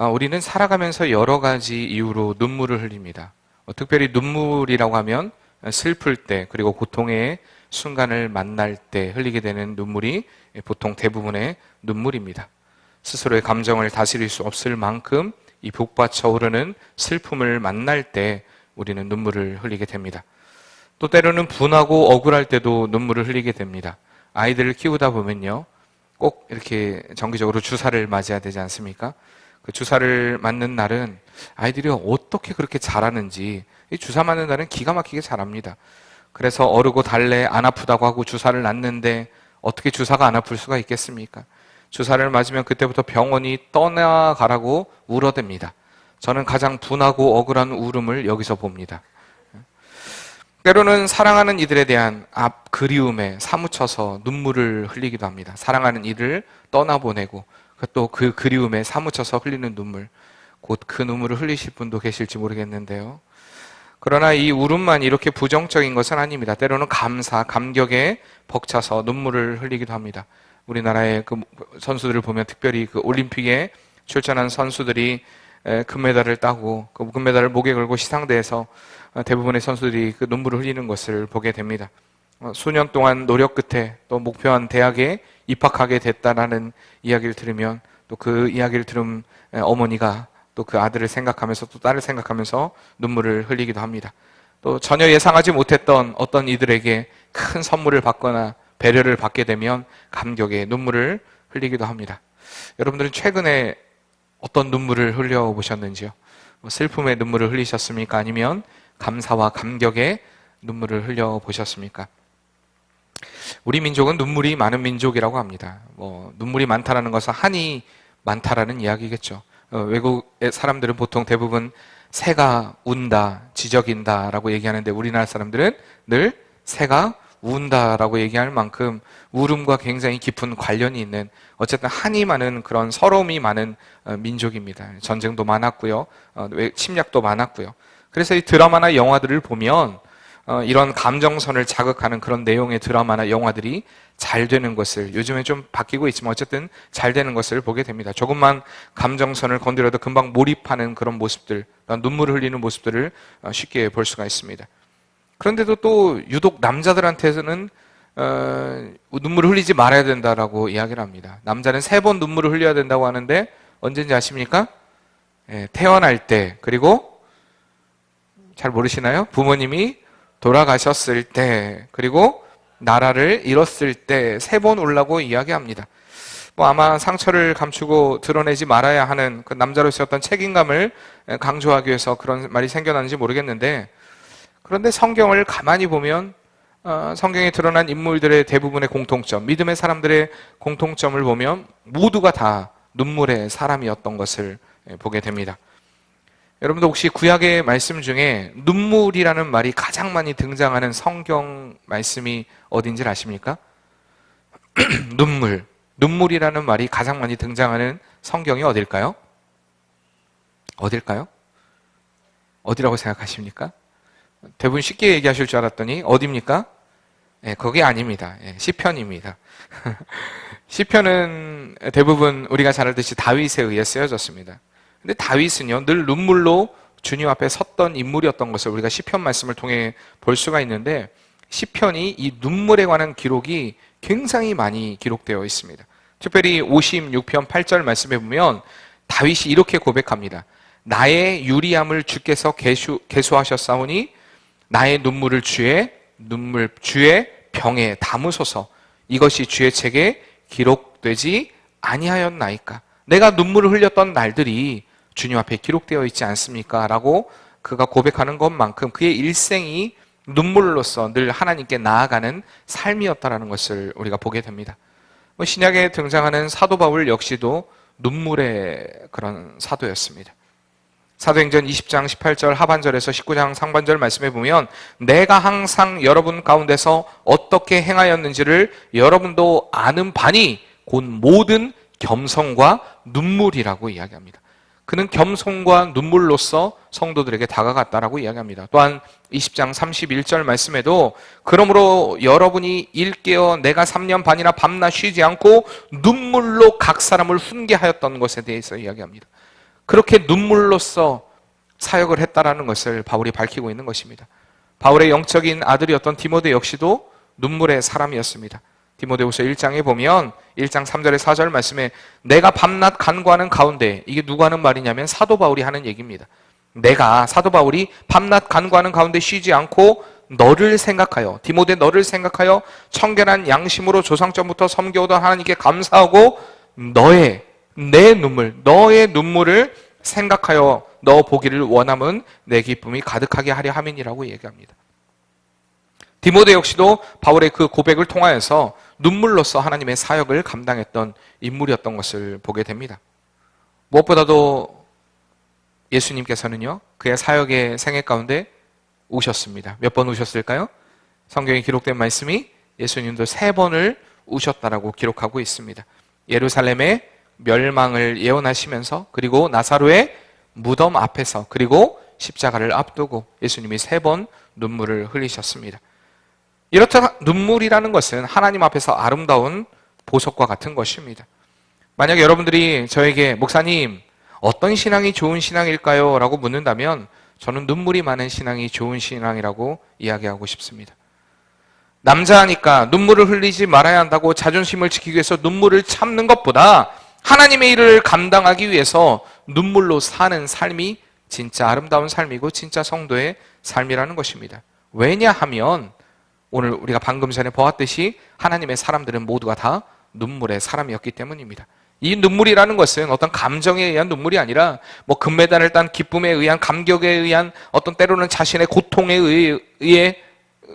우리는 살아가면서 여러 가지 이유로 눈물을 흘립니다. 특별히 눈물이라고 하면 슬플 때 그리고 고통의 순간을 만날 때 흘리게 되는 눈물이 보통 대부분의 눈물입니다. 스스로의 감정을 다스릴 수 없을 만큼 이 북받쳐 오르는 슬픔을 만날 때 우리는 눈물을 흘리게 됩니다. 또 때로는 분하고 억울할 때도 눈물을 흘리게 됩니다. 아이들을 키우다 보면요, 꼭 이렇게 정기적으로 주사를 맞아야 되지 않습니까? 그 주사를 맞는 날은 아이들이 어떻게 그렇게 잘하는지, 이 주사 맞는 날은 기가 막히게 잘합니다. 그래서 어르고 달래 안 아프다고 하고 주사를 놨는데 어떻게 주사가 안 아플 수가 있겠습니까? 주사를 맞으면 그때부터 병원이 떠나가라고 울어댑니다. 저는 가장 분하고 억울한 울음을 여기서 봅니다. 때로는 사랑하는 이들에 대한 그리움에 사무쳐서 눈물을 흘리기도 합니다. 사랑하는 이를 떠나보내고 또 그 그리움에 사무쳐서 흘리는 눈물, 곧 그 눈물을 흘리실 분도 계실지 모르겠는데요. 그러나 이 울음만 이렇게 부정적인 것은 아닙니다. 때로는 감사, 감격에 벅차서 눈물을 흘리기도 합니다. 우리나라의 그 선수들을 보면 특별히 그 올림픽에 출전한 선수들이 금메달을 따고 그 금메달을 목에 걸고 시상대에서 대부분의 선수들이 그 눈물을 흘리는 것을 보게 됩니다. 수년 동안 노력 끝에 또 목표한 대학에 입학하게 됐다라는 이야기를 들으면 또 그 이야기를 들은 어머니가 또 그 아들을 생각하면서 또 딸을 생각하면서 눈물을 흘리기도 합니다. 또 전혀 예상하지 못했던 어떤 이들에게 큰 선물을 받거나 배려를 받게 되면 감격에 눈물을 흘리기도 합니다. 여러분들은 최근에 어떤 눈물을 흘려보셨는지요? 슬픔의 눈물을 흘리셨습니까? 아니면 감사와 감격의 눈물을 흘려보셨습니까? 우리 민족은 눈물이 많은 민족이라고 합니다. 눈물이 많다라는 것은 한이 많다라는 이야기겠죠. 외국의 사람들은 보통 대부분 새가 운다, 지저귀다라고 얘기하는데 우리나라 사람들은 늘 새가 운다라고 얘기할 만큼 울음과 굉장히 깊은 관련이 있는, 어쨌든 한이 많은 그런 서러움이 많은 민족입니다. 전쟁도 많았고요, 침략도 많았고요. 그래서 이 드라마나 영화들을 보면 이런 감정선을 자극하는 그런 내용의 드라마나 영화들이 잘 되는 것을, 요즘에 좀 바뀌고 있지만 어쨌든 잘 되는 것을 보게 됩니다. 조금만 감정선을 건드려도 금방 몰입하는 그런 모습들, 눈물을 흘리는 모습들을 쉽게 볼 수가 있습니다. 그런데도 또 유독 남자들한테서는 눈물을 흘리지 말아야 된다라고 이야기를 합니다. 남자는 3번 눈물을 흘려야 된다고 하는데 언제인지 아십니까? 태어날 때, 그리고 잘 모르시나요? 부모님이 돌아가셨을 때, 그리고 나라를 잃었을 때 3번 울라고 이야기합니다. 아마 상처를 감추고 드러내지 말아야 하는 그 남자로서의 어떤 책임감을 강조하기 위해서 그런 말이 생겨나는지 모르겠는데, 그런데 성경을 가만히 보면 성경에 드러난 인물들의 대부분의 공통점, 믿음의 사람들의 공통점을 보면 모두가 다 눈물의 사람이었던 것을 보게 됩니다. 여러분도 혹시 구약의 말씀 중에 눈물이라는 말이 가장 많이 등장하는 성경 말씀이 어딘지 아십니까? 눈물이라는 말이 가장 많이 등장하는 성경이 어딜까요? 어디라고 생각하십니까? 대부분 쉽게 얘기하실 줄 알았더니 어디입니까? 거기 아닙니다. 시편입니다. 시편은 대부분 우리가 잘 알듯이 다윗에 의해 쓰여졌습니다. 근데 다윗은요, 늘 눈물로 주님 앞에 섰던 인물이었던 것을 우리가 시편 말씀을 통해 볼 수가 있는데, 시편이 이 눈물에 관한 기록이 굉장히 많이 기록되어 있습니다. 특별히 56편 8절 말씀에 보면 다윗이 이렇게 고백합니다. 나의 유리함을 주께서 계수하셨사오니 나의 눈물을 주의 병에 담으소서. 이것이 주의 책에 기록되지 아니하였나이까. 내가 눈물을 흘렸던 날들이 주님 앞에 기록되어 있지 않습니까? 라고 그가 고백하는 것만큼 그의 일생이 눈물로서 늘 하나님께 나아가는 삶이었다는 것을 우리가 보게 됩니다. 신약에 등장하는 사도 바울 역시도 눈물의 그런 사도였습니다. 사도행전 20장 18절 하반절에서 19장 상반절 말씀에 보면 내가 항상 여러분 가운데서 어떻게 행하였는지를 여러분도 아는 바니 곧 모든 겸손과 눈물이라고 이야기합니다. 그는 겸손과 눈물로서 성도들에게 다가갔다라고 이야기합니다. 또한 20장 31절 말씀에도 그러므로 여러분이 일깨어 내가 3년 반이나 밤낮 쉬지 않고 눈물로 각 사람을 훈계하였던 것에 대해서 이야기합니다. 그렇게 눈물로써 사역을 했다라는 것을 바울이 밝히고 있는 것입니다. 바울의 영적인 아들이었던 디모데 역시도 눈물의 사람이었습니다. 디모데후서 1장에 보면 1장 3절에 4절 말씀에 내가 밤낮 간구하는 가운데, 이게 누가 하는 말이냐면 사도 바울이 하는 얘기입니다. 내가, 사도 바울이 밤낮 간구하는 가운데 쉬지 않고 너를 생각하여, 디모데 너를 생각하여 청결한 양심으로 조상전부터 섬겨오던 하나님께 감사하고 너의 눈물을 생각하여 너 보기를 원함은 내 기쁨이 가득하게 하려 함이니라고 얘기합니다. 디모데 역시도 바울의 그 고백을 통하여서 눈물로써 하나님의 사역을 감당했던 인물이었던 것을 보게 됩니다. 무엇보다도 예수님께서는요, 그의 사역의 생애 가운데 우셨습니다. 몇 번 우셨을까요? 성경에 기록된 말씀이 예수님도 3번을 우셨다라고 기록하고 있습니다. 예루살렘의 멸망을 예언하시면서, 그리고 나사로의 무덤 앞에서, 그리고 십자가를 앞두고 예수님이 3번 눈물을 흘리셨습니다. 이렇다 눈물이라는 것은 하나님 앞에서 아름다운 보석과 같은 것입니다. 만약 여러분들이 저에게 목사님 어떤 신앙이 좋은 신앙일까요? 라고 묻는다면 저는 눈물이 많은 신앙이 좋은 신앙이라고 이야기하고 싶습니다. 남자니까 눈물을 흘리지 말아야 한다고 자존심을 지키기 위해서 눈물을 참는 것보다 하나님의 일을 감당하기 위해서 눈물로 사는 삶이 진짜 아름다운 삶이고 진짜 성도의 삶이라는 것입니다. 왜냐하면 오늘 우리가 방금 전에 보았듯이 하나님의 사람들은 모두가 다 눈물의 사람이었기 때문입니다. 이 눈물이라는 것은 어떤 감정에 의한 눈물이 아니라 뭐 금메달을 딴 기쁨에 의한, 감격에 의한, 어떤 때로는 자신의 고통에 의해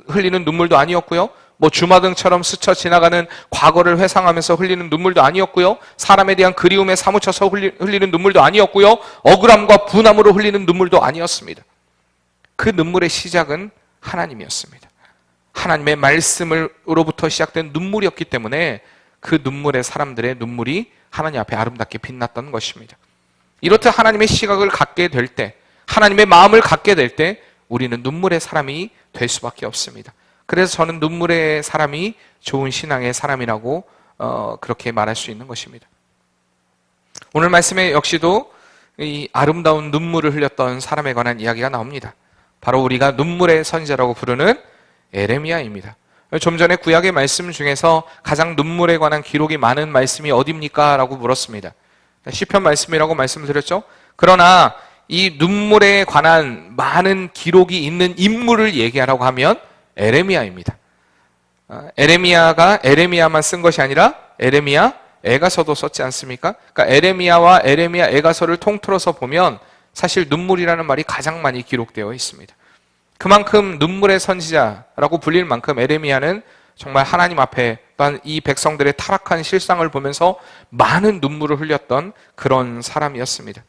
흘리는 눈물도 아니었고요. 뭐 주마등처럼 스쳐 지나가는 과거를 회상하면서 흘리는 눈물도 아니었고요. 사람에 대한 그리움에 사무쳐서 흘리는 눈물도 아니었고요. 억울함과 분함으로 흘리는 눈물도 아니었습니다. 그 눈물의 시작은 하나님이었습니다. 하나님의 말씀으로부터 시작된 눈물이었기 때문에 그 눈물의 사람들의 눈물이 하나님 앞에 아름답게 빛났던 것입니다. 이렇듯 하나님의 시각을 갖게 될 때, 하나님의 마음을 갖게 될 때 우리는 눈물의 사람이 될 수밖에 없습니다. 그래서 저는 눈물의 사람이 좋은 신앙의 사람이라고 그렇게 말할 수 있는 것입니다. 오늘 말씀에 역시도 이 아름다운 눈물을 흘렸던 사람에 관한 이야기가 나옵니다. 바로 우리가 눈물의 선지자라고 부르는 에레미야입니다. 좀 전에 구약의 말씀 중에서 가장 눈물에 관한 기록이 많은 말씀이 어디입니까? 라고 물었습니다. 시편 말씀이라고 말씀드렸죠. 그러나 이 눈물에 관한 많은 기록이 있는 인물을 얘기하라고 하면 에레미야입니다. 에레미야만 쓴 것이 아니라 에레미야 애가서도 썼지 않습니까? 그러니까 에레미야와 에레미야 애가서를 통틀어서 보면 사실 눈물이라는 말이 가장 많이 기록되어 있습니다. 그만큼 눈물의 선지자라고 불릴 만큼 에레미야는 정말 하나님 앞에 또한 이 백성들의 타락한 실상을 보면서 많은 눈물을 흘렸던 그런 사람이었습니다.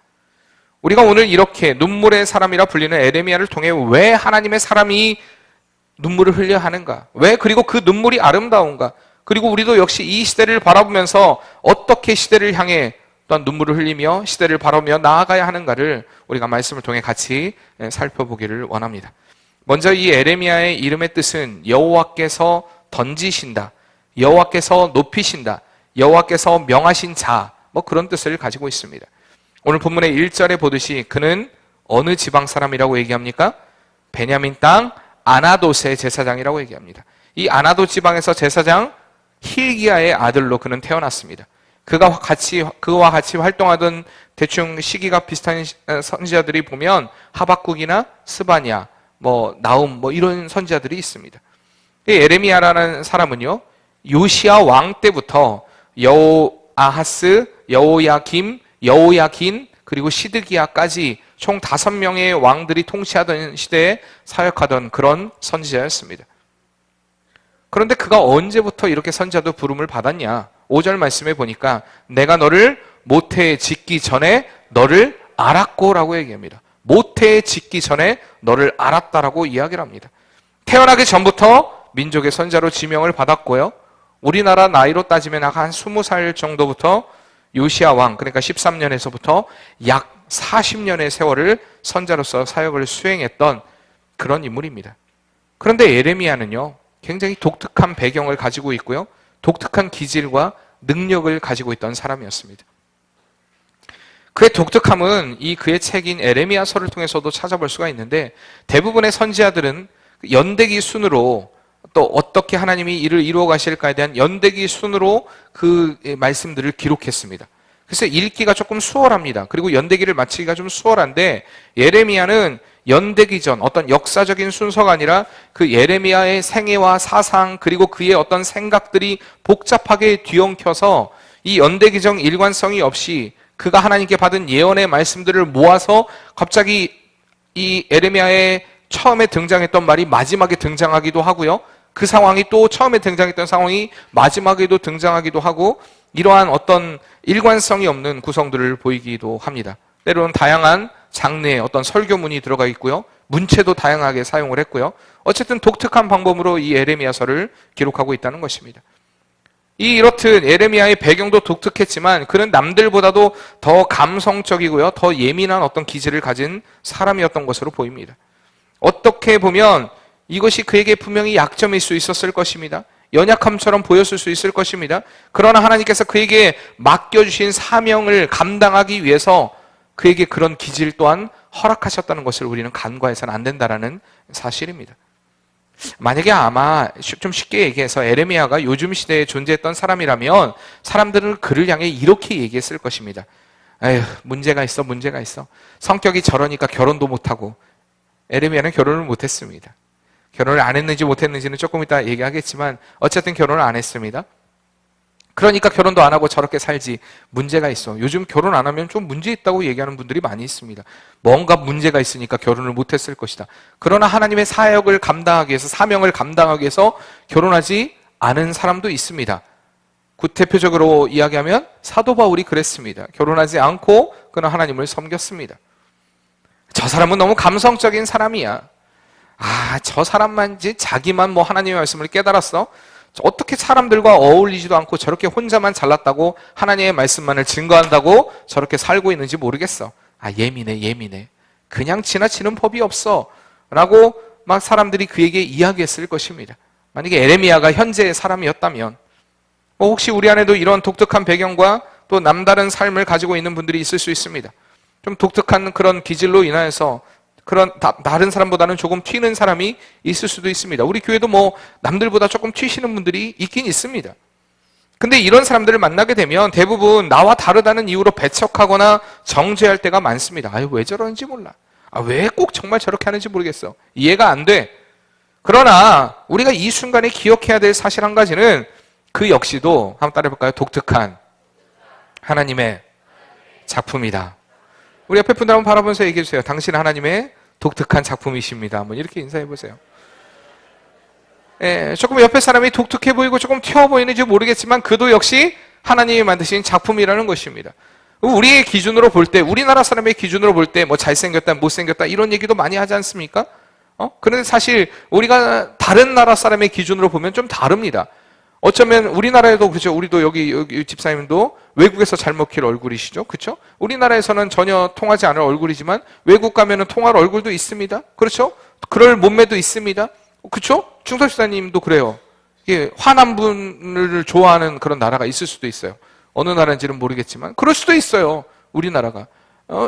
우리가 오늘 이렇게 눈물의 사람이라 불리는 에레미야를 통해 왜 하나님의 사람이 눈물을 흘려야 하는가? 왜 그리고 그 눈물이 아름다운가? 그리고 우리도 역시 이 시대를 바라보면서 어떻게 시대를 향해 또한 눈물을 흘리며 시대를 바라보며 나아가야 하는가를 우리가 말씀을 통해 같이 살펴보기를 원합니다. 먼저 이 에레미야의 이름의 뜻은 여호와께서 던지신다, 여호와께서 높이신다, 여호와께서 명하신 자, 뭐 그런 뜻을 가지고 있습니다. 오늘 본문의 1절에 보듯이 그는 어느 지방 사람이라고 얘기합니까? 베냐민 땅 아나돗의 제사장이라고 얘기합니다. 이 아나돗 지방에서 제사장 힐기야의 아들로 그는 태어났습니다. 그와 같이 활동하던 대충 시기가 비슷한 선지자들이 보면 하박국이나 스바냐, 나움, 이런 선지자들이 있습니다. 이 에레미야라는 사람은요, 요시야 왕 때부터 여호아하스, 여호야김, 여호야긴, 그리고 시드기야까지 총 5명의 왕들이 통치하던 시대에 사역하던 그런 선지자였습니다. 그런데 그가 언제부터 이렇게 선지자도 부름을 받았냐? 5절 말씀에 보니까 내가 너를 모태에 짓기 전에 너를 알았고라고 얘기합니다. 모태에 짓기 전에 너를 알았다라고 이야기를 합니다. 태어나기 전부터 민족의 선지자로 지명을 받았고요. 우리나라 나이로 따지면 한 20살 정도부터 요시야 왕, 그러니까 13년에서부터 약 40년의 세월을 선지자로서 사역을 수행했던 그런 인물입니다. 그런데 에레미야는요, 굉장히 독특한 배경을 가지고 있고요, 독특한 기질과 능력을 가지고 있던 사람이었습니다. 그의 독특함은 이 그의 책인 에레미야서를 통해서도 찾아볼 수가 있는데, 대부분의 선지자들은 연대기 순으로, 또 어떻게 하나님이 이를 이루어 가실까에 대한 연대기 순으로 그 말씀들을 기록했습니다. 그래서 읽기가 조금 수월합니다. 그리고 연대기를 마치기가 좀 수월한데, 예레미야는 연대기 전 어떤 역사적인 순서가 아니라 그 예레미야의 생애와 사상, 그리고 그의 어떤 생각들이 복잡하게 뒤엉켜서 이 연대기적 일관성이 없이 그가 하나님께 받은 예언의 말씀들을 모아서 갑자기 이 에레미야의 처음에 등장했던 말이 마지막에 등장하기도 하고요. 그 상황이 또 처음에 등장했던 상황이 마지막에도 등장하기도 하고, 이러한 어떤 일관성이 없는 구성들을 보이기도 합니다. 때로는 다양한 장르의 어떤 설교문이 들어가 있고요. 문체도 다양하게 사용을 했고요. 어쨌든 독특한 방법으로 이 에레미야서를 기록하고 있다는 것입니다. 이렇듯 에레미야의 배경도 독특했지만 그는 남들보다도 더 감성적이고요, 더 예민한 어떤 기질을 가진 사람이었던 것으로 보입니다. 어떻게 보면 이것이 그에게 분명히 약점일 수 있었을 것입니다. 연약함처럼 보였을 수 있을 것입니다. 그러나 하나님께서 그에게 맡겨주신 사명을 감당하기 위해서 그에게 그런 기질 또한 허락하셨다는 것을 우리는 간과해서는 안 된다는 사실입니다. 만약에 아마 좀 쉽게 얘기해서 에레미야가 요즘 시대에 존재했던 사람이라면 사람들은 그를 향해 이렇게 얘기했을 것입니다. 에휴, 문제가 있어. 성격이 저러니까 결혼도 못하고. 에레미야는 결혼을 못했습니다. 결혼을 안 했는지 못했는지는 조금 이따 얘기하겠지만 어쨌든 결혼을 안 했습니다. 그러니까 결혼도 안 하고 저렇게 살지. 문제가 있어. 요즘 결혼 안 하면 좀 문제 있다고 얘기하는 분들이 많이 있습니다. 뭔가 문제가 있으니까 결혼을 못했을 것이다. 그러나 하나님의 사역을 감당하기 위해서, 사명을 감당하기 위해서 결혼하지 않은 사람도 있습니다. 구태표적으로 이야기하면 사도 바울이 그랬습니다. 결혼하지 않고 그는 하나님을 섬겼습니다. 저 사람은 너무 감성적인 사람이야. 저 사람만 자기만 뭐 하나님의 말씀을 깨달았어? 어떻게 사람들과 어울리지도 않고 저렇게 혼자만 잘났다고 하나님의 말씀만을 증거한다고 저렇게 살고 있는지 모르겠어. 예민해. 그냥 지나치는 법이 없어. 라고 막 사람들이 그에게 이야기했을 것입니다. 만약에 에레미야가 현재의 사람이었다면, 혹시 우리 안에도 이런 독특한 배경과 또 남다른 삶을 가지고 있는 분들이 있을 수 있습니다. 좀 독특한 그런 기질로 인하여서 그런 다른 사람보다는 조금 튀는 사람이 있을 수도 있습니다. 우리 교회도 뭐 남들보다 조금 튀시는 분들이 있긴 있습니다. 근데 이런 사람들을 만나게 되면 대부분 나와 다르다는 이유로 배척하거나 정죄할 때가 많습니다. 왜 저러는지 몰라. 왜 꼭 정말 저렇게 하는지 모르겠어. 이해가 안 돼. 그러나 우리가 이 순간에 기억해야 될 사실 한 가지는 그 역시도 한번 따라해볼까요? 독특한 하나님의 작품이다. 우리 옆에 분들 한번 바라보면서 얘기해 주세요. 당신은 하나님의 독특한 작품이십니다. 한번 이렇게 인사해 보세요. 조금 옆에 사람이 독특해 보이고 조금 튀어 보이는지 모르겠지만 그도 역시 하나님이 만드신 작품이라는 것입니다. 우리의 기준으로 볼 때, 우리나라 사람의 기준으로 볼 때 뭐 잘생겼다, 못생겼다 이런 얘기도 많이 하지 않습니까? 그런데 사실 우리가 다른 나라 사람의 기준으로 보면 좀 다릅니다. 어쩌면 우리나라에도 그렇죠. 우리도 여기 집사님도 외국에서 잘 먹힐 얼굴이시죠. 그렇죠? 우리나라에서는 전혀 통하지 않을 얼굴이지만 외국 가면은 통할 얼굴도 있습니다. 그렇죠? 그럴 몸매도 있습니다. 그렇죠? 충석 집사님도 그래요. 이게 화난 분을 좋아하는 그런 나라가 있을 수도 있어요. 어느 나라인지는 모르겠지만 그럴 수도 있어요. 우리나라가.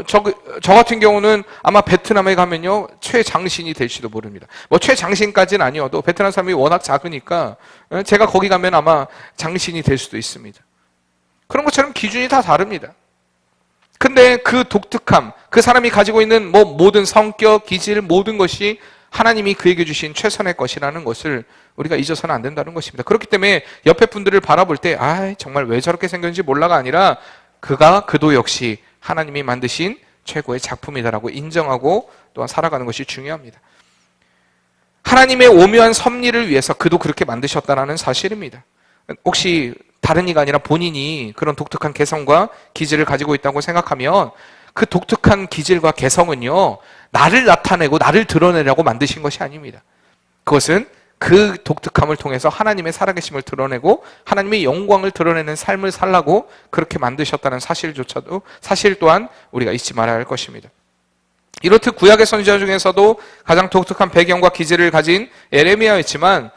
저 같은 경우는 아마 베트남에 가면요 최장신이 될지도 모릅니다. 뭐 최장신까지는 아니어도 베트남 사람이 워낙 작으니까 제가 거기 가면 아마 장신이 될 수도 있습니다. 그런 것처럼 기준이 다 다릅니다. 근데 그 독특함, 그 사람이 가지고 있는 뭐 모든 성격, 기질, 모든 것이 하나님이 그에게 주신 최선의 것이라는 것을 우리가 잊어서는 안 된다는 것입니다. 그렇기 때문에 옆에 분들을 바라볼 때 정말 왜 저렇게 생겼는지 몰라가 아니라 그도 역시 하나님이 만드신 최고의 작품이다라고 인정하고 또한 살아가는 것이 중요합니다. 하나님의 오묘한 섭리를 위해서 그도 그렇게 만드셨다는 사실입니다. 혹시 다른 이가 아니라 본인이 그런 독특한 개성과 기질을 가지고 있다고 생각하면 그 독특한 기질과 개성은요 나를 나타내고 나를 드러내려고 만드신 것이 아닙니다. 그것은 그 독특함을 통해서 하나님의 살아계심을 드러내고 하나님의 영광을 드러내는 삶을 살라고 그렇게 만드셨다는 사실조차도, 사실 또한 우리가 잊지 말아야 할 것입니다. 이렇듯 구약의 선지자 중에서도 가장 독특한 배경과 기질을 가진 에레미야였지만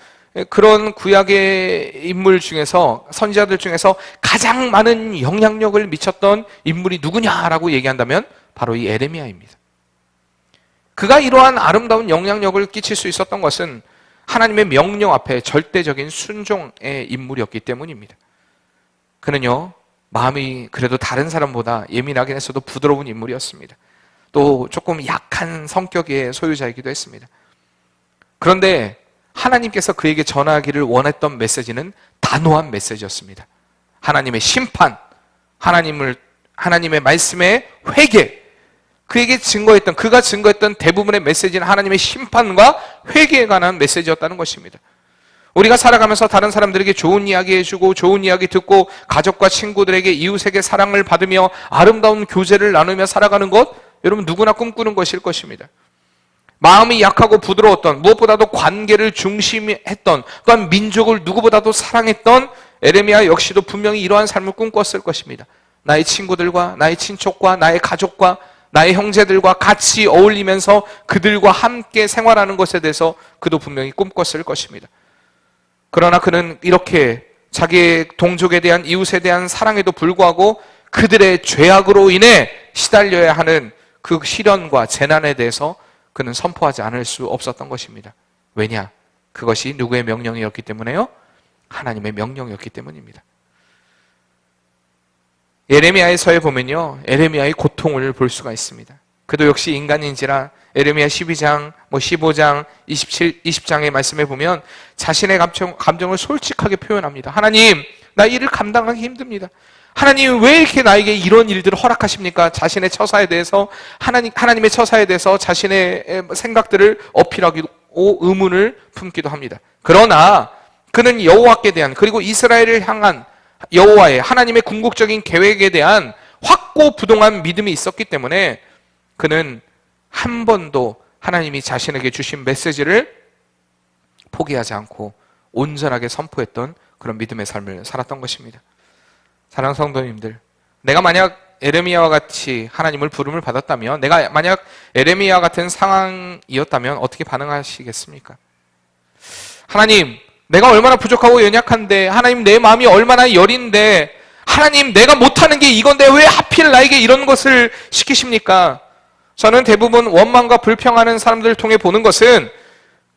그런 구약의 인물 중에서, 선지자들 중에서 가장 많은 영향력을 미쳤던 인물이 누구냐라고 얘기한다면 바로 이 에레미야입니다. 그가 이러한 아름다운 영향력을 끼칠 수 있었던 것은 하나님의 명령 앞에 절대적인 순종의 인물이었기 때문입니다. 그는요, 마음이 그래도 다른 사람보다 예민하긴 했어도 부드러운 인물이었습니다. 또 조금 약한 성격의 소유자이기도 했습니다. 그런데 하나님께서 그에게 전하기를 원했던 메시지는 단호한 메시지였습니다. 하나님의 심판, 하나님의 말씀의 회개, 그가 증거했던 대부분의 메시지는 하나님의 심판과 회개에 관한 메시지였다는 것입니다. 우리가 살아가면서 다른 사람들에게 좋은 이야기 해주고 좋은 이야기 듣고 가족과 친구들에게 이웃에게 사랑을 받으며 아름다운 교제를 나누며 살아가는 것, 여러분 누구나 꿈꾸는 것일 것입니다. 마음이 약하고 부드러웠던, 무엇보다도 관계를 중심히 했던, 또한 민족을 누구보다도 사랑했던 에레미야 역시도 분명히 이러한 삶을 꿈꿨을 것입니다. 나의 친구들과 나의 친척과 나의 가족과 나의 형제들과 같이 어울리면서 그들과 함께 생활하는 것에 대해서 그도 분명히 꿈꿨을 것입니다. 그러나 그는 이렇게 자기의 동족에 대한, 이웃에 대한 사랑에도 불구하고 그들의 죄악으로 인해 시달려야 하는 그 시련과 재난에 대해서 그는 선포하지 않을 수 없었던 것입니다. 왜냐? 그것이 누구의 명령이었기 때문에요? 하나님의 명령이었기 때문입니다. 에레미야에서에 보면요, 에레미야의 고통을 볼 수가 있습니다. 그도 역시 인간인지라 에레미야 12장, 15장, 20장의 말씀에 보면 자신의 감정을 솔직하게 표현합니다. 하나님, 나 일을 감당하기 힘듭니다. 하나님, 왜 이렇게 나에게 이런 일들을 허락하십니까? 자신의 처사에 대해서, 하나님의 처사에 대해서 자신의 생각들을 어필하기도, 의문을 품기도 합니다. 그러나 그는 여호와께 대한, 그리고 이스라엘을 향한 여호와의, 하나님의 궁극적인 계획에 대한 확고부동한 믿음이 있었기 때문에 그는 한 번도 하나님이 자신에게 주신 메시지를 포기하지 않고 온전하게 선포했던 그런 믿음의 삶을 살았던 것입니다. 사랑하는 성도님들, 내가 만약 에레미야와 같이 하나님을 부름을 받았다면, 내가 만약 에레미야 같은 상황이었다면 어떻게 반응하시겠습니까? 하나님, 내가 얼마나 부족하고 연약한데, 하나님, 내 마음이 얼마나 여린데, 하나님, 내가 못하는 게 이건데 왜 하필 나에게 이런 것을 시키십니까? 저는 대부분 원망과 불평하는 사람들을 통해 보는 것은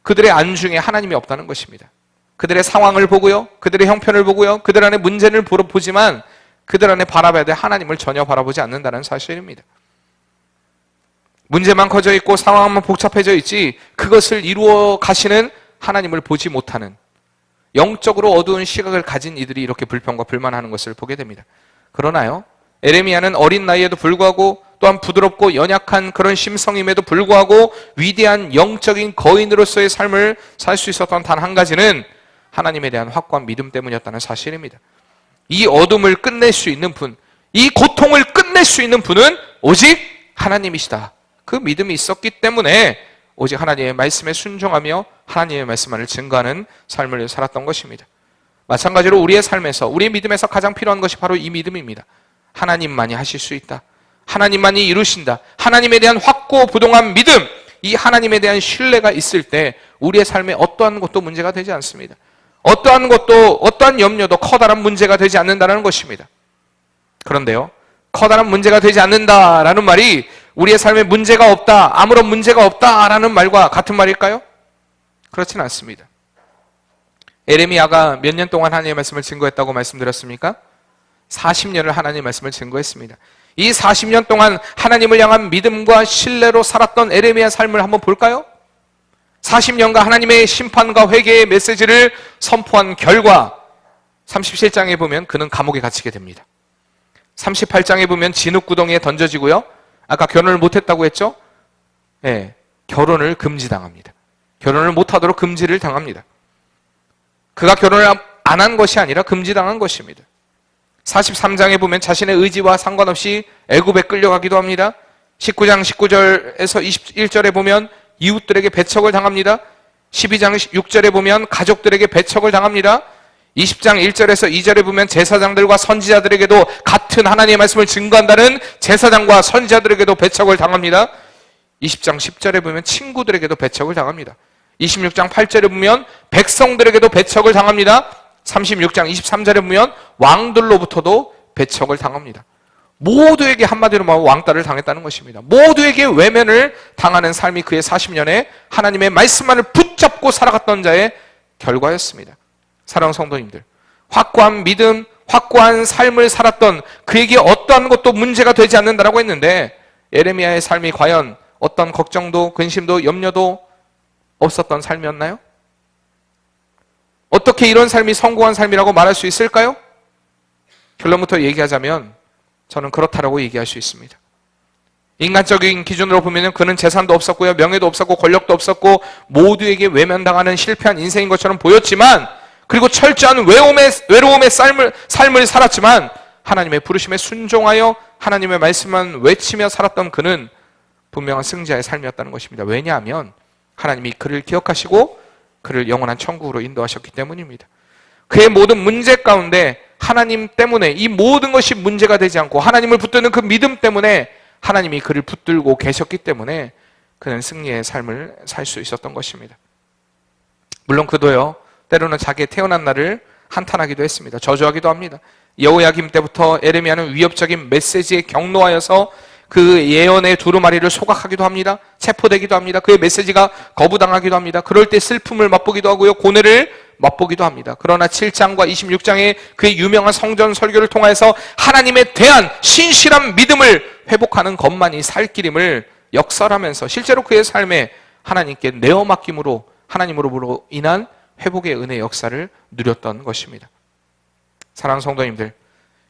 그들의 안중에 하나님이 없다는 것입니다. 그들의 상황을 보고요, 그들의 형편을 보고요, 그들 안에 문제를 보지만 그들 안에 바라봐야 될 하나님을 전혀 바라보지 않는다는 사실입니다. 문제만 커져 있고 상황만 복잡해져 있지 그것을 이루어 가시는 하나님을 보지 못하는, 영적으로 어두운 시각을 가진 이들이 이렇게 불평과 불만하는 것을 보게 됩니다. 그러나요, 에레미야는 어린 나이에도 불구하고, 또한 부드럽고 연약한 그런 심성임에도 불구하고 위대한 영적인 거인으로서의 삶을 살 수 있었던 단 한 가지는 하나님에 대한 확고한 믿음 때문이었다는 사실입니다. 이 어둠을 끝낼 수 있는 분, 이 고통을 끝낼 수 있는 분은 오직 하나님이시다. 그 믿음이 있었기 때문에 오직 하나님의 말씀에 순종하며 하나님의 말씀만을 증거하는 삶을 살았던 것입니다. 마찬가지로 우리의 삶에서, 우리의 믿음에서 가장 필요한 것이 바로 이 믿음입니다. 하나님만이 하실 수 있다. 하나님만이 이루신다. 하나님에 대한 확고부동한 믿음, 이 하나님에 대한 신뢰가 있을 때 우리의 삶에 어떠한 것도 문제가 되지 않습니다. 어떠한 것도, 어떠한 염려도 커다란 문제가 되지 않는다는 것입니다. 그런데요, 커다란 문제가 되지 않는다라는 말이 우리의 삶에 문제가 없다, 아무런 문제가 없다라는 말과 같은 말일까요? 그렇진 않습니다. 에레미야가 몇 년 동안 하나님의 말씀을 증거했다고 말씀드렸습니까? 40년을 하나님의 말씀을 증거했습니다. 이 40년 동안 하나님을 향한 믿음과 신뢰로 살았던 에레미야 삶을 한번 볼까요? 40년간 하나님의 심판과 회개의 메시지를 선포한 결과 37장에 보면 그는 감옥에 갇히게 됩니다. 38장에 보면 진흙구덩이에 던져지고요, 아까 결혼을 못했다고 했죠? 네, 결혼을 금지당합니다. 결혼을 못하도록 금지를 당합니다. 그가 결혼을 안 한 것이 아니라 금지당한 것입니다. 43장에 보면 자신의 의지와 상관없이 애굽에 끌려가기도 합니다. 19장 19절에서 21절에 보면 이웃들에게 배척을 당합니다. 12장 6절에 보면 가족들에게 배척을 당합니다. 20장 1절에서 2절에 보면 제사장들과 선지자들에게도, 같은 하나님의 말씀을 증거한다는 제사장과 선지자들에게도 배척을 당합니다. 20장 10절에 보면 친구들에게도 배척을 당합니다. 26장 8절에 보면 백성들에게도 배척을 당합니다. 36장 23절에 보면 왕들로부터도 배척을 당합니다. 모두에게 한마디로 말하면 왕따를 당했다는 것입니다. 모두에게 외면을 당하는 삶이 그의 40년에 하나님의 말씀만을 붙잡고 살아갔던 자의 결과였습니다. 사랑하는 성도님들, 확고한 믿음, 확고한 삶을 살았던 그에게 어떠한 것도 문제가 되지 않는다라고 했는데, 예레미야의 삶이 과연 어떤 걱정도 근심도 염려도 없었던 삶이었나요? 어떻게 이런 삶이 성공한 삶이라고 말할 수 있을까요? 결론부터 얘기하자면 저는 그렇다라고 얘기할 수 있습니다. 인간적인 기준으로 보면 그는 재산도 없었고요, 명예도 없었고, 권력도 없었고, 모두에게 외면당하는 실패한 인생인 것처럼 보였지만, 그리고 철저한 외로움의 삶을 살았지만, 하나님의 부르심에 순종하여 하나님의 말씀만 외치며 살았던 그는 분명한 승자의 삶이었다는 것입니다. 왜냐하면 하나님이 그를 기억하시고 그를 영원한 천국으로 인도하셨기 때문입니다. 그의 모든 문제 가운데 하나님 때문에 이 모든 것이 문제가 되지 않고, 하나님을 붙드는 그 믿음 때문에 하나님이 그를 붙들고 계셨기 때문에 그는 승리의 삶을 살 수 있었던 것입니다. 물론 그도요, 때로는 자기의 태어난 날을 한탄하기도 했습니다. 저주하기도 합니다. 여호야김 때부터 에레미야는 위협적인 메시지에 경노하여서 그 예언의 두루마리를 소각하기도 합니다. 체포되기도 합니다. 그의 메시지가 거부당하기도 합니다. 그럴 때 슬픔을 맛보기도 하고요, 고뇌를 맛보기도 합니다. 그러나 7장과 26장의 그의 유명한 성전 설교를 통해서 하나님에 대한 신실한 믿음을 회복하는 것만이 살 길임을 역설하면서 실제로 그의 삶에 하나님께 내어 맡김으로 하나님으로 인한 회복의 은혜의 역사를 누렸던 것입니다. 사랑하는 성도님들,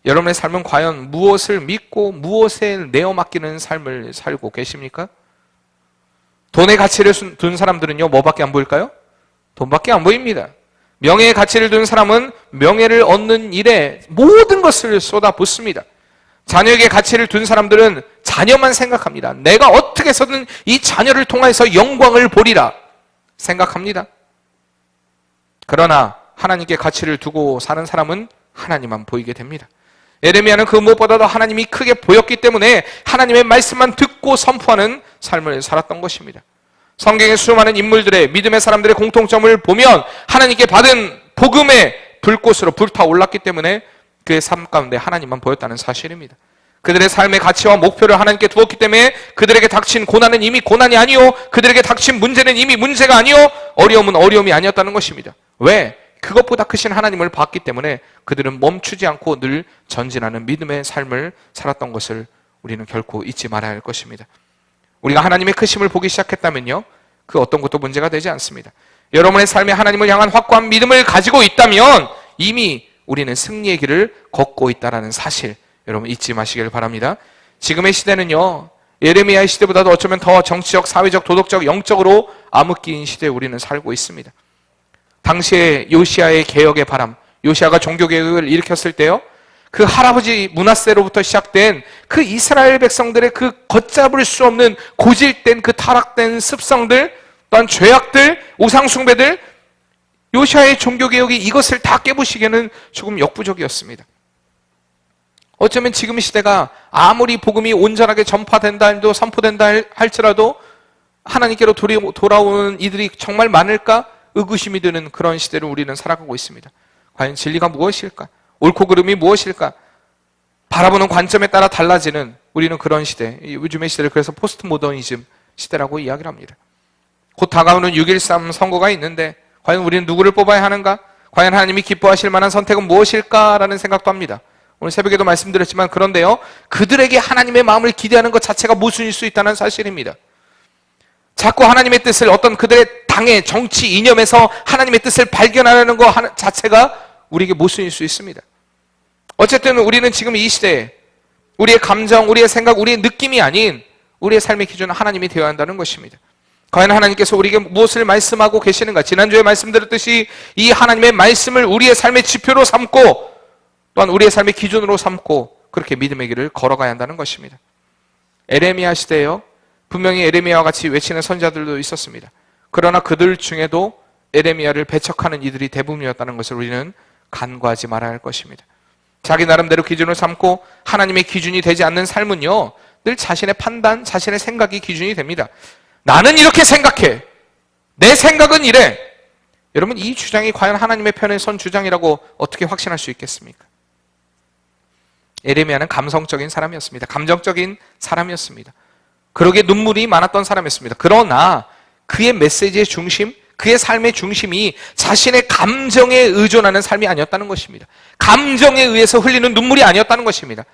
여러분의 삶은 과연 무엇을 믿고 무엇에 내어 맡기는 삶을 살고 계십니까? 돈의 가치를 둔 사람들은요, 뭐밖에 안 보일까요? 돈밖에 안 보입니다. 명예의 가치를 둔 사람은 명예를 얻는 일에 모든 것을 쏟아붓습니다. 자녀에게 가치를 둔 사람들은 자녀만 생각합니다. 내가 어떻게 해서든 이 자녀를 통해서 영광을 보리라 생각합니다. 그러나 하나님께 가치를 두고 사는 사람은 하나님만 보이게 됩니다. 에레미야는 그 무엇보다도 하나님이 크게 보였기 때문에 하나님의 말씀만 듣고 선포하는 삶을 살았던 것입니다. 성경의 수많은 인물들의, 믿음의 사람들의 공통점을 보면 하나님께 받은 복음의 불꽃으로 불타올랐기 때문에 그의 삶 가운데 하나님만 보였다는 사실입니다. 그들의 삶의 가치와 목표를 하나님께 두었기 때문에 그들에게 닥친 고난은 이미 고난이 아니요, 그들에게 닥친 문제는 이미 문제가 아니요, 어려움은 어려움이 아니었다는 것입니다. 왜? 그것보다 크신 하나님을 봤기 때문에 그들은 멈추지 않고 늘 전진하는 믿음의 삶을 살았던 것을 우리는 결코 잊지 말아야 할 것입니다. 우리가 하나님의 크심을 보기 시작했다면요, 그 어떤 것도 문제가 되지 않습니다. 여러분의 삶에 하나님을 향한 확고한 믿음을 가지고 있다면 이미 우리는 승리의 길을 걷고 있다는 사실, 여러분 잊지 마시길 바랍니다. 지금의 시대는요, 예레미야의 시대보다도 어쩌면 더 정치적, 사회적, 도덕적, 영적으로 암흑기인 시대에 우리는 살고 있습니다. 당시에 요시야의 개혁의 바람, 요시야가 종교개혁을 일으켰을 때요, 그 할아버지 므낫세로부터 시작된 그 이스라엘 백성들의 그 걷잡을 수 없는 고질된 그 타락된 습성들, 또한 죄악들, 우상숭배들, 요시야의 종교개혁이 이것을 다 깨부시기에는 조금 역부족이었습니다. 어쩌면 지금 시대가 아무리 복음이 온전하게 전파된다 해도, 선포된다 할지라도 하나님께로 돌아오는 이들이 정말 많을까 의구심이 드는 그런 시대를 우리는 살아가고 있습니다. 과연 진리가 무엇일까? 옳고 그름이 무엇일까? 바라보는 관점에 따라 달라지는 우리는 그런 시대, 요즘의 시대를 그래서 포스트 모더니즘 시대라고 이야기를 합니다. 곧 다가오는 6.13 선거가 있는데 과연 우리는 누구를 뽑아야 하는가? 과연 하나님이 기뻐하실 만한 선택은 무엇일까라는 생각도 합니다. 오늘 새벽에도 말씀드렸지만 그런데요, 그들에게 하나님의 마음을 기대하는 것 자체가 모순일 수 있다는 사실입니다. 자꾸 하나님의 뜻을 어떤 그들의 당의 정치 이념에서 하나님의 뜻을 발견하려는 것 자체가 우리에게 모순일 수 있습니다. 어쨌든 우리는 지금 이 시대에 우리의 감정, 우리의 생각, 우리의 느낌이 아닌 우리의 삶의 기준은 하나님이 되어야 한다는 것입니다. 과연 하나님께서 우리에게 무엇을 말씀하고 계시는가? 지난주에 말씀드렸듯이 이 하나님의 말씀을 우리의 삶의 지표로 삼고 또한 우리의 삶의 기준으로 삼고 그렇게 믿음의 길을 걸어가야 한다는 것입니다. 에레미야 시대에요, 분명히 에레미야와 같이 외치는 선지자들도 있었습니다. 그러나 그들 중에도 에레미야를 배척하는 이들이 대부분이었다는 것을 우리는 간과하지 말아야 할 것입니다. 자기 나름대로 기준을 삼고 하나님의 기준이 되지 않는 삶은요, 늘 자신의 판단, 자신의 생각이 기준이 됩니다. 나는 이렇게 생각해. 내 생각은 이래. 여러분, 이 주장이 과연 하나님의 편에 선 주장이라고 어떻게 확신할 수 있겠습니까? 예레미야는 감성적인 사람이었습니다. 감정적인 사람이었습니다. 그러기에 눈물이 많았던 사람이었습니다. 그러나 그의 메시지의 중심, 그의 삶의 중심이 자신의 감정에 의존하는 삶이 아니었다는 것입니다. 감정에 의해서 흘리는 눈물이 아니었다는 것입니다.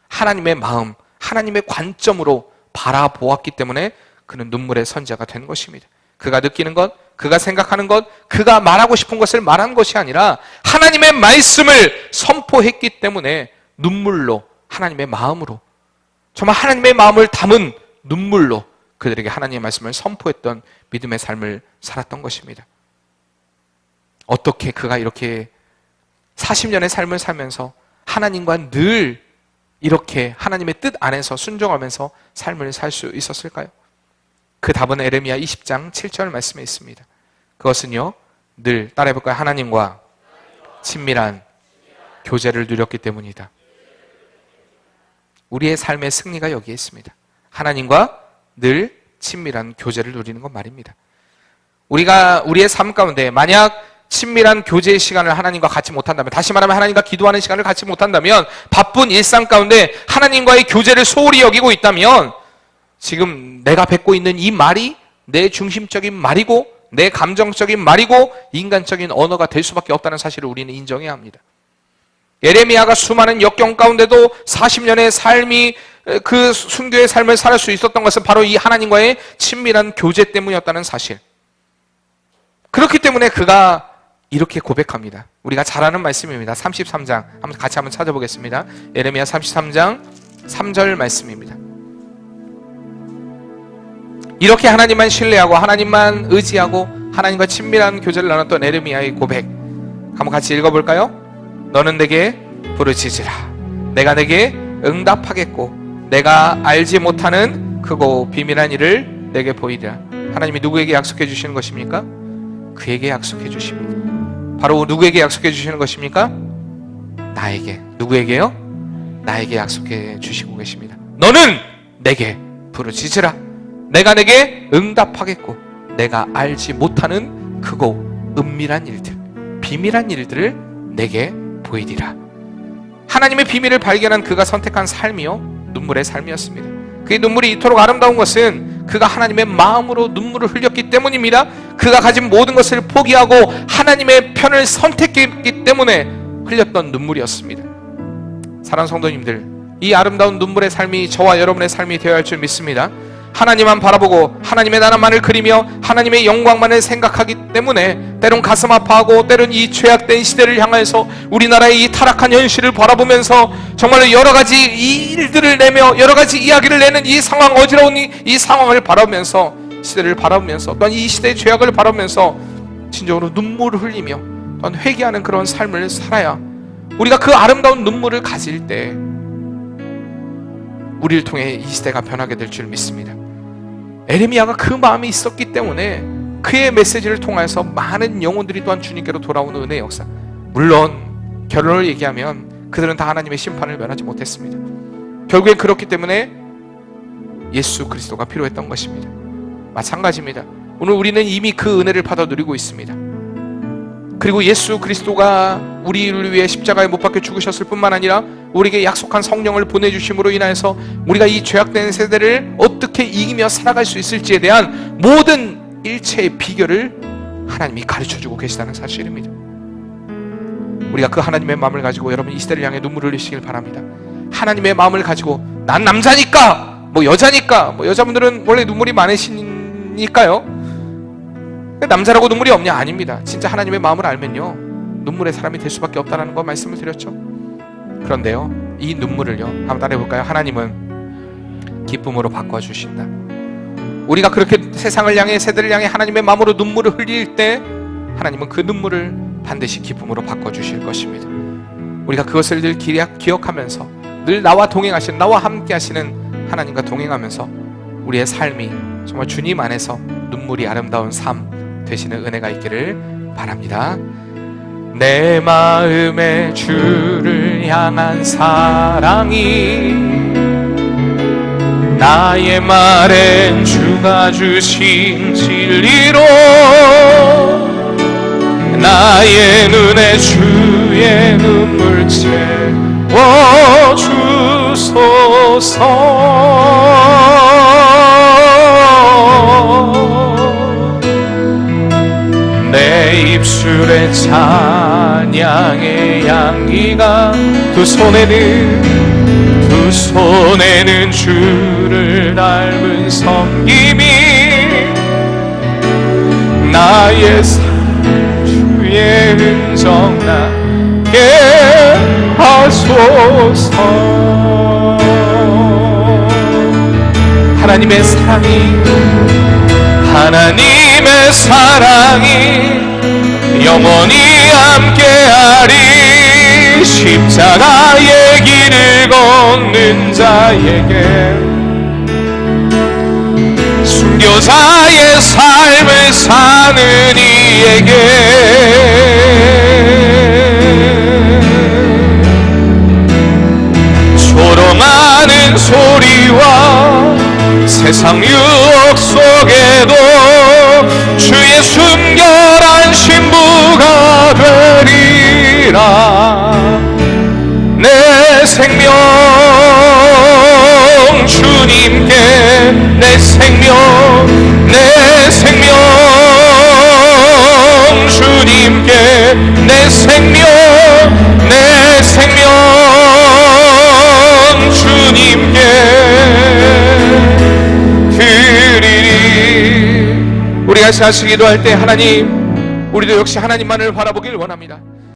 하나님의 마음, 하나님의 관점으로 바라보았기 때문에 그는 눈물의 선지자가 된 것입니다. 그가 느끼는 것, 그가 생각하는 것, 그가 말하고 싶은 것을 말한 것이 아니라 하나님의 말씀을 선포했기 때문에 눈물로, 하나님의 마음으로, 정말 하나님의 마음을 담은 눈물로 그들에게 하나님의 말씀을 선포했던 믿음의 삶을 살았던 것입니다. 어떻게 그가 이렇게 40년의 삶을 살면서 하나님과 늘 이렇게 하나님의 뜻 안에서 순종하면서 삶을 살 수 있었을까요? 그 답은 예레미야 20장 7절 말씀에 있습니다. 그것은요, 늘 따라해볼까요? 하나님과 친밀한 교제를 누렸기 때문이다. 우리의 삶의 승리가 여기에 있습니다. 하나님과 늘 친밀한 교제를 누리는 것 말입니다. 우리가 우리의 삶 가운데 만약 친밀한 교제의 시간을 하나님과 갖지 못한다면, 다시 말하면 하나님과 기도하는 시간을 갖지 못한다면, 바쁜 일상 가운데 하나님과의 교제를 소홀히 여기고 있다면, 지금 내가 뱉고 있는 이 말이 내 중심적인 말이고 내 감정적인 말이고 인간적인 언어가 될 수밖에 없다는 사실을 우리는 인정해야 합니다. 예레미야가 수많은 역경 가운데도 40년의 삶이, 그 순교의 삶을 살 수 있었던 것은 바로 이 하나님과의 친밀한 교제 때문이었다는 사실. 그렇기 때문에 그가 이렇게 고백합니다. 우리가 잘 아는 말씀입니다. 33장 같이 한번 찾아보겠습니다. 예레미야 33장 3절 말씀입니다. 이렇게 하나님만 신뢰하고 하나님만 의지하고 하나님과 친밀한 교제를 나눴던 예레미야의 고백, 한번 같이 읽어볼까요? 너는 내게 부르짖으라. 내가 내게 응답하겠고 내가 알지 못하는 크고 비밀한 일을 내게 보이리라. 하나님이 누구에게 약속해 주시는 것입니까? 그에게 약속해 주십니다. 바로 누구에게 약속해 주시는 것입니까? 나에게. 누구에게요? 나에게 약속해 주시고 계십니다. 너는 내게 부르짖으라. 내가 내게 응답하겠고 내가 알지 못하는 크고 은밀한 일들, 비밀한 일들을 내게 보이리라. 하나님의 비밀을 발견한 그가 선택한 삶이요, 눈물의 삶이었습니다. 그의 눈물이 이토록 아름다운 것은 그가 하나님의 마음으로 눈물을 흘렸기 때문입니다. 그가 가진 모든 것을 포기하고 하나님의 편을 선택했기 때문에 흘렸던 눈물이었습니다. 사랑하는 성도님들, 이 아름다운 눈물의 삶이 저와 여러분의 삶이 되어야 할 줄 믿습니다. 하나님만 바라보고 하나님의 나라만을 그리며 하나님의 영광만을 생각하기 때문에 때론 가슴 아파하고 때론 이 죄악된 시대를 향해서 우리나라의 이 타락한 현실을 바라보면서 정말로 여러 가지 일들을 내며 여러 가지 이야기를 내는 이 상황, 어지러운 이 상황을 바라보면서, 시대를 바라보면서, 또한 이 시대의 죄악을 바라보면서 진정으로 눈물을 흘리며 또한 회개하는 그런 삶을 살아야 우리가 그 아름다운 눈물을 가질 때 우리를 통해 이 시대가 변하게 될 줄 믿습니다. 예레미야가 그 마음이 있었기 때문에 그의 메시지를 통해서 많은 영혼들이 또한 주님께로 돌아오는 은혜의 역사. 물론 결론을 얘기하면 그들은 다 하나님의 심판을 면하지 못했습니다. 결국엔 그렇기 때문에 예수 그리스도가 필요했던 것입니다. 마찬가지입니다. 오늘 우리는 이미 그 은혜를 받아 누리고 있습니다. 그리고 예수 그리스도가 우리를 위해 십자가에 못 박혀 죽으셨을 뿐만 아니라 우리에게 약속한 성령을 보내주심으로 인하여서 우리가 이 죄악된 세대를 어떻게 이기며 살아갈 수 있을지에 대한 모든 일체의 비결을 하나님이 가르쳐주고 계시다는 사실입니다. 우리가 그 하나님의 마음을 가지고 여러분 이 시대를 향해 눈물을 흘리시길 바랍니다. 하나님의 마음을 가지고 난 남자니까, 여자니까, 여자분들은 원래 눈물이 많으시니까요, 남자라고 눈물이 없냐? 아닙니다. 진짜 하나님의 마음을 알면요 눈물의 사람이 될 수밖에 없다는 거 말씀을 드렸죠. 그런데요, 이 눈물을요 한번 따라해볼까요? 하나님은 기쁨으로 바꿔주신다. 우리가 그렇게 세상을 향해, 세대를 향해 하나님의 마음으로 눈물을 흘릴 때 하나님은 그 눈물을 반드시 기쁨으로 바꿔주실 것입니다. 우리가 그것을 늘 기억하면서 늘 나와 동행하시는, 나와 함께 하시는 하나님과 동행하면서 우리의 삶이 정말 주님 안에서 눈물이 아름다운 삶 되시는 은혜가 있기를 바랍니다. 내 마음에 주를 향한 사랑이 나의 말엔 주가 주신 진리로 나의 눈에 주의 눈물 채워주소서. 내 입술에 찬양의 향기가 두 손에는 주를 닮은 섬김이 나의 주의 흔적 나게 하소서. 하나님의 사랑이 영원히 함께하리. 십자가의 길을 걷는 자에게 순교자의 삶을 사는 이에게 조롱하는 소리와 세상 유혹 속에도 주의 순결한 신부가 되리라. 내 생명 주님께 내 생명 주님께 내 생명 주님께 드리리. 우리가 같이 기도할 때 하나님, 우리도 역시 하나님만을 바라보길 원합니다.